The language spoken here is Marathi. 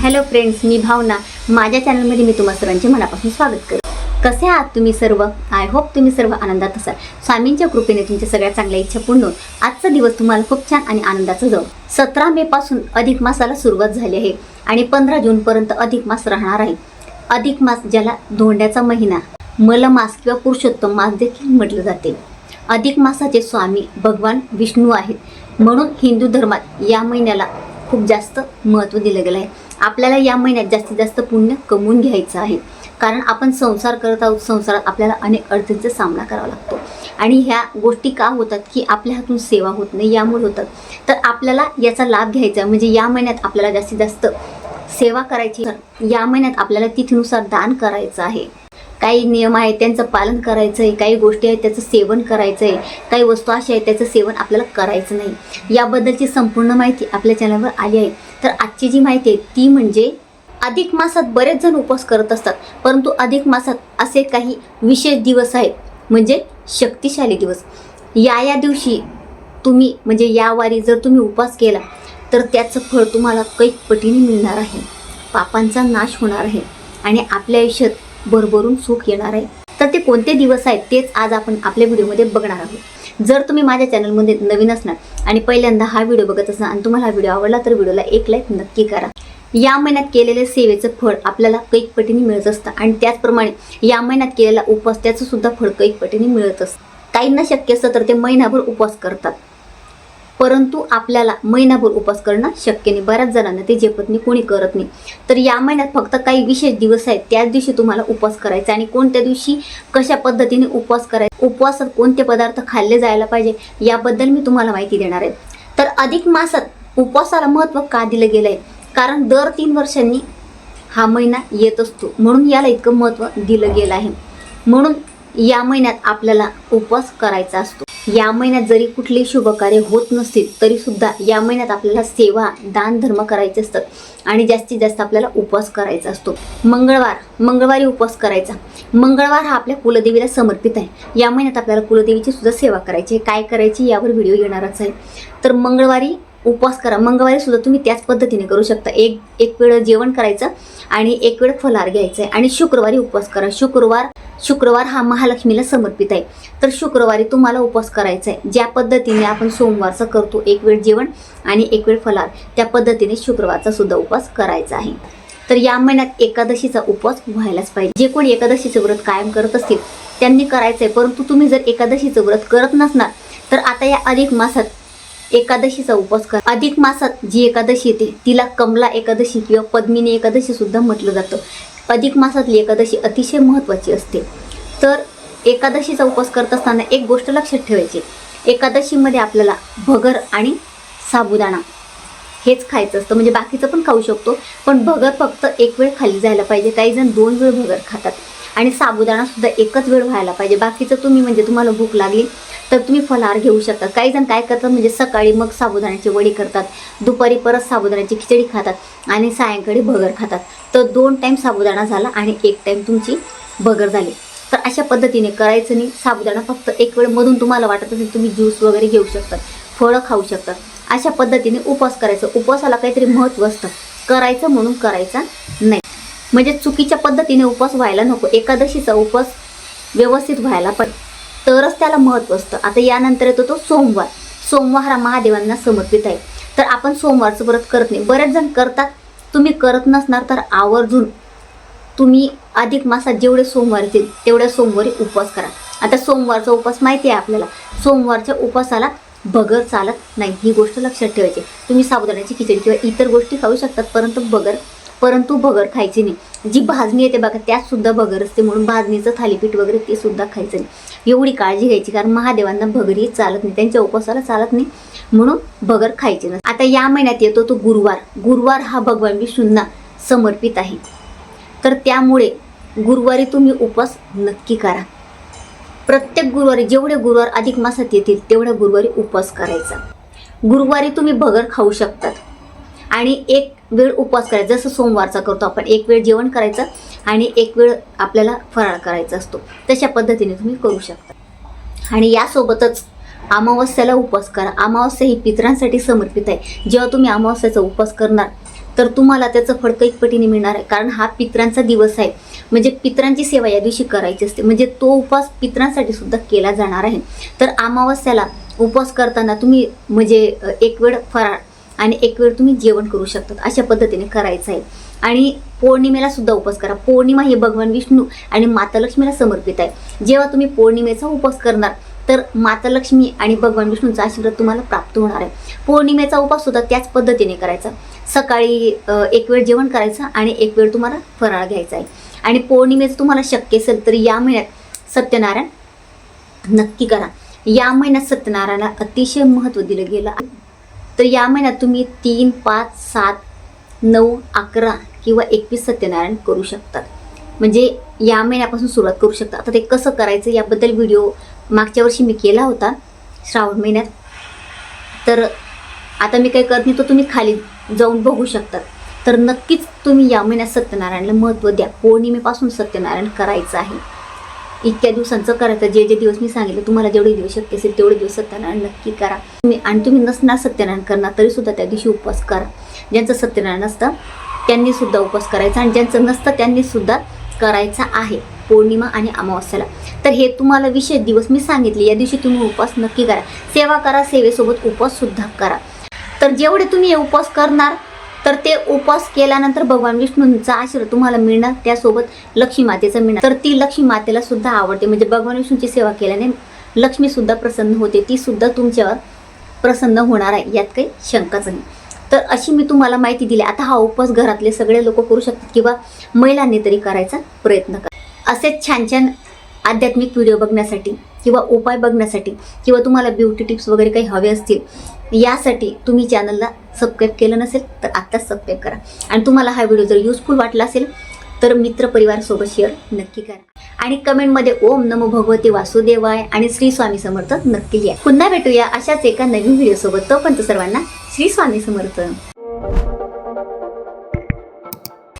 हॅलो फ्रेंड्स, मी भावना. माझ्या चॅनलमध्ये मी तुम्हा सर्वांचे मनापासून स्वागत करते. कसे आहात तुम्ही सर्व? आय होप तुम्ही सर्व आनंदात असाल. स्वामींच्या कृपेने तुमच्या सगळ्या चांगल्या इच्छा पूर्ण होऊन आजचा दिवस तुम्हाला खूप छान आणि आनंदाचा जाऊ. 17 मे पासून अधिक मासाला सुरुवात झाली आहे आणि 15 जून पर्यंत अधिक मास राहणार आहे. अधिक मास, ज्याला धोंड्याचा महिना, मलमास किंवा पुरुषोत्तम मास देखील म्हटलं जाते. अधिक मासाचे स्वामी भगवान विष्णू आहेत, म्हणून हिंदू धर्मात या महिन्याला खूप जास्त महत्त्व दिलं गेलं आहे. आपल्याला या महिन्यात जास्तीत जास्त पुण्य कमवून घ्यायचं आहे, कारण आपण संसार करत आहोत. संसारात आपल्याला अनेक अडचणींचा सामना करावा लागतो आणि ह्या गोष्टी का होतात की आपल्या हातून सेवा होत नाही, यामुळे होतात. तर आपल्याला याचा लाभ घ्यायचा, म्हणजे या महिन्यात आपल्याला जास्तीत जास्त सेवा करायची. या महिन्यात आपल्याला तिथीनुसार दान करायचं आहे. काही नियम आहेत त्यांचं पालन करायचं आहे, काही गोष्टी आहेत त्याचं सेवन करायचं आहे, काही वस्तू अशा आहेत त्याचं सेवन आपल्याला करायचं नाही. याबद्दलची संपूर्ण माहिती आपल्या चॅनलवर आली आहे. तर आजची जी माहिती आहे ती म्हणजे अधिक मासात बरेच जण उपवास करत असतात, परंतु अधिक मासात असे काही विशेष दिवस आहेत, म्हणजे शक्तिशाली दिवस. या दिवशी तुम्ही, म्हणजे या वारी जर तुम्ही उपवास केला तर त्याचं फळ तुम्हाला कैक पटीने मिळणार आहे. पापांचा नाश होणार आहे आणि आपल्या आयुष्यात भरभरून सुख येणार आहे. तर ते कोणते दिवस आहेत तेच आज आपण आपल्या व्हिडिओमध्ये बघणार आहोत. जर तुम्ही माझ्या चॅनलमध्ये नवीन असणार आणि पहिल्यांदा हा व्हिडिओ बघत असणार आणि तुम्हाला हा व्हिडिओ आवडला तर व्हिडिओला एक लाईक नक्की करा. या महिन्यात केलेले सेवेचं फळ आपल्याला कैक पटीने मिळत असतं आणि त्याचप्रमाणे या महिन्यात केलेला उपवास त्याचं सुद्धा फळ कैक पटीने मिळत असतं. काहींना शक्य असतं तर ते महिनाभर उपवास करतात, परंतु आपल्याला महिनाभर उपवास करणं शक्य नाही. बऱ्याच जणांना ते झेपत नाही, कोणी करत नाही. तर या महिन्यात फक्त काही विशेष दिवस आहेत, त्याच दिवशी तुम्हाला उपवास करायचा आणि कोणत्या दिवशी कशा पद्धतीने उपवास करायचा, उपवासात कोणते पदार्थ खाल्ले जायला पाहिजे याबद्दल मी तुम्हाला माहिती देणार आहे. तर अधिक मासात उपवासाला महत्त्व का दिलं गेलं आहे? कारण दर 3 वर्षांनी हा महिना येत असतो, म्हणून याला इतकं महत्त्व दिलं गेलं आहे. म्हणून या महिन्यात आपल्याला उपवास करायचा असतो. या महिन्यात जरी कुठले शुभ कार्य होत नसतील तरी सुद्धा या महिन्यात आपल्याला सेवा, दान, धर्म करायचे असतात आणि जास्तीत जास्त आपल्याला उपवास करायचा असतो. मंगळवारी उपवास करायचा. मंगळवार हा आपल्या कुलदेवीला समर्पित आहे. या महिन्यात आपल्याला कुलदेवीची सुद्धा सेवा करायची. काय करायची यावर व्हिडिओ येणारच आहे. तर मंगळवारी उपवास करा. मंगळवारी सुद्धा तुम्ही त्याच पद्धतीने करू शकता. एक वेळ जेवण करायचं आणि एक वेळ फलाहार घ्यायचा आहे. आणि शुक्रवारी उपवास करा. शुक्रवार हा महालक्ष्मीला समर्पित आहे. तर शुक्रवारी तुम्हाला उपवास करायचा आहे. ज्या पद्धतीने आपण सोमवारचा करतो, एक वेळ जेवण आणि एक वेळ फलाहार, त्या पद्धतीने शुक्रवारचा सुद्धा उपवास करायचा आहे. तर या महिन्यात एकादशीचा उपवास व्हायलाच पाहिजे. जे कोणी एकादशीचं व्रत कायम करत असतील त्यांनी करायचं आहे. परंतु तुम्ही जर एकादशीचं व्रत करत नसणार तर आता या अधिक मासात एकादशीचा उपवास करा. अधिक मासात जी एकादशी येते तिला कमला एकादशी किंवा पद्मिनी एकादशी सुद्धा म्हटलं जातं. अधिक मासातली एकादशी अतिशय महत्त्वाची असते. तर एकादशीचा उपवास करत असताना एक गोष्ट लक्षात ठेवायची, एकादशीमध्ये आपल्याला भगर आणि साबुदाणा हेच खायचं असतं. म्हणजे बाकीचं पण खाऊ शकतो, पण भगर फक्त एक वेळ खाल्ली जायला पाहिजे. काही जण 2 वेळ भगर खातात आणि साबुदाणा सुद्धा एकच वेळ व्हायला पाहिजे. बाकीचं तुम्ही, म्हणजे तुम्हाला भूक लागली तर तुम्ही फलाहार घेऊ शकता. काही जण काय करतात, म्हणजे सकाळी मग साबुदाण्याची वडी करतात, दुपारी परत साबुदाण्याची खिचडी खातात आणि सायंकाळी भगर खातात. तर 2 टाईम साबुदाणा झाला आणि 1 टाईम तुमची भगर झाली. तर अशा पद्धतीने करायचं नाही. साबुदाणा फक्त एक वेळ, मधून तुम्हाला वाटत असेल तुम्ही ज्यूस वगैरे घेऊ शकतात, फळं खाऊ शकतात. अशा पद्धतीने उपवास करायचं. उपवासाला काहीतरी महत्त्व असतं, करायचं म्हणून करायचा नाही. म्हणजे चुकीच्या पद्धतीने उपवास व्हायला नको. एकादशीचा उपवास व्यवस्थित व्हायला पाहिजे, तरच त्याला महत्त्व असतं. आता यानंतर येतो तो सोमवार. सोमवार हा महादेवांना समर्पित आहे. तर आपण सोमवारचं व्रत करत नाही. बरेच जण करतात. तुम्ही करत नसणार तर आवर्जून तुम्ही अधिक मासात जेवढे सोमवार येतील तेवढ्या सोमवारी उपवास करा. आता सोमवारचा उपवास माहिती आहे आपल्याला, सोमवारच्या उपवासाला भगर चालत नाही, ही गोष्ट लक्षात ठेवायची. तुम्ही साबुदाण्याची खिचडी किंवा इतर गोष्टी खाऊ शकतात, परंतु भगर खायची नाही. जी भाजणी येते बघा त्यात सुद्धा भगर असते, म्हणून भाजणीचं थालीपीठ वगैरे ते सुद्धा खायचं नाही. एवढी काळजी घ्यायची, कारण महादेवांना भगर ही चालत नाही, त्यांच्या उपवासाला चालत नाही, म्हणून भगर खायची नाही. आता या महिन्यात येतो तो गुरुवार. गुरुवार हा भगवान विष्णूंना समर्पित आहे. तर त्यामुळे गुरुवारी तुम्ही उपवास नक्की करा. प्रत्येक गुरुवारी, जेवढे गुरुवार अधिक मासात येतील तेवढ्या गुरुवारी उपवास करायचा. गुरुवारी तुम्ही भगर खाऊ शकतात आणि एक वेळ उपवास करायचा. जसं सोमवारचा करतो आपण, एक वेळ जेवण करायचं आणि एक वेळ आपल्याला फराळ करायचा असतो. तशा पद्धतीने तुम्ही करू शकता. आणि यासोबतच अमावस्याला उपवास करा. अमावस्या ही पितरांसाठी समर्पित आहे. जेव्हा तुम्ही अमावस्याचा उपवास करणार तर तुम्हाला त्याचं फळ कैक पटीने मिळणार आहे. कारण हा पितरांचा दिवस आहे, म्हणजे पितरांची सेवा या दिवशी करायची असते, म्हणजे तो उपवास पितरांसाठी सुद्धा केला जाणार आहे. तर अमावस्याला उपवास करताना तुम्ही म्हणजे एक वेळ फराळ आणि एक वेळ तुम्ही जेवण करू शकतात, अशा पद्धतीने करायचं आहे. आणि पौर्णिमेला सुद्धा उपवास करा. पौर्णिमा हे भगवान विष्णू आणि माता लक्ष्मीला समर्पित आहे. जेव्हा तुम्ही पौर्णिमेचा उपवास करणार तर माता लक्ष्मी आणि भगवान विष्णूंचा आशीर्वाद तुम्हाला प्राप्त होणार आहे. पौर्णिमेचा उपवास सुद्धा त्याच पद्धतीने करायचा. सकाळी एक वेळ जेवण करायचं आणि एक वेळ तुम्हाला फराळ घ्यायचा आहे. आणि पौर्णिमेचं तुम्हाला शक्य असेल तर या महिन्यात सत्यनारायण नक्की करा. या महिन्यात सत्यनारायणाला अतिशय महत्त्व दिलं गेलं आहे. तर या महिन्यात तुम्ही 3, 5, 7, 9, 11 किंवा 21 सत्यनारायण करू शकतात. म्हणजे या महिन्यापासून सुरुवात करू शकता. आता ते कसं करायचं याबद्दल व्हिडिओ मागच्या वर्षी मी केला होता श्रावण महिन्यात. तर आता मी काही करत नाही, तो तुम्ही खाली जाऊन बघू शकतात. तर नक्कीच तुम्ही या महिन्यात सत्यनारायणाला महत्त्व द्या. पौर्णिमेपासून सत्यनारायण करायचं आहे. इतक्या दिवसांचं करायचं. जे जे दिवस मी सांगितले तुम्हाला जेवढे दिवस शक्य असेल तेवढे दिवस सत्यनारायण नक्की करा. तुम्ही नसणार सत्यनारायण करणार तरीसुद्धा त्या दिवशी उपवास करा. ज्यांचं सत्यनारायण असतं त्यांनी सुद्धा उपवास करायचा आणि ज्यांचं नसतं त्यांनी सुद्धा करायचा आहे पौर्णिमा आणि अमावस्याला. तर हे तुम्हाला विशेष दिवस मी सांगितले, या दिवशी तुम्ही उपवास नक्की करा. सेवा करा, सेवेसोबत उपवास सुद्धा करा. तर जेवढे तुम्ही हे उपवास करणार तर ते उपवास केल्यानंतर भगवान विष्णूंचा आशीर्वाद तुम्हाला मिळणार, त्यासोबत लक्ष्मी मातेचा मिळणार. तर ती लक्ष्मी मातेला सुद्धा आवडते, म्हणजे भगवान विष्णूंची सेवा केल्याने लक्ष्मी सुद्धा प्रसन्न होते, ती सुद्धा तुमच्यावर प्रसन्न होणार आहे, यात काही शंकाच नाही. तर अशी मी तुम्हाला माहिती दिली. आता हा उपवास घरातले सगळे लोक करू शकतात किंवा महिलांनी तरी करायचा प्रयत्न करा. असेच छान छान आध्यात्मिक व्हिडिओ बघण्यासाठी किंवा उपाय बघण्यासाठी किंवा तुम्हाला ब्युटी टिप्स वगैरे काही हवे असतील यासाठी तुम्ही चॅनलला सबस्क्राईब केलं नसेल तर आत्ताच सबस्क्राईब करा. आणि तुम्हाला हा व्हिडिओ जर युजफुल वाटला असेल तर मित्रपरिवारासोबत शेअर नक्की करा. आणि कमेंटमध्ये ओम नमो भगवते वासुदेवाय आणि श्री स्वामी समर्थ नक्की लिहा. पुन्हा भेटूया अशाच एका नवीन व्हिडिओसोबत. तोपर्यंत सर्वांना श्री स्वामी समर्थ.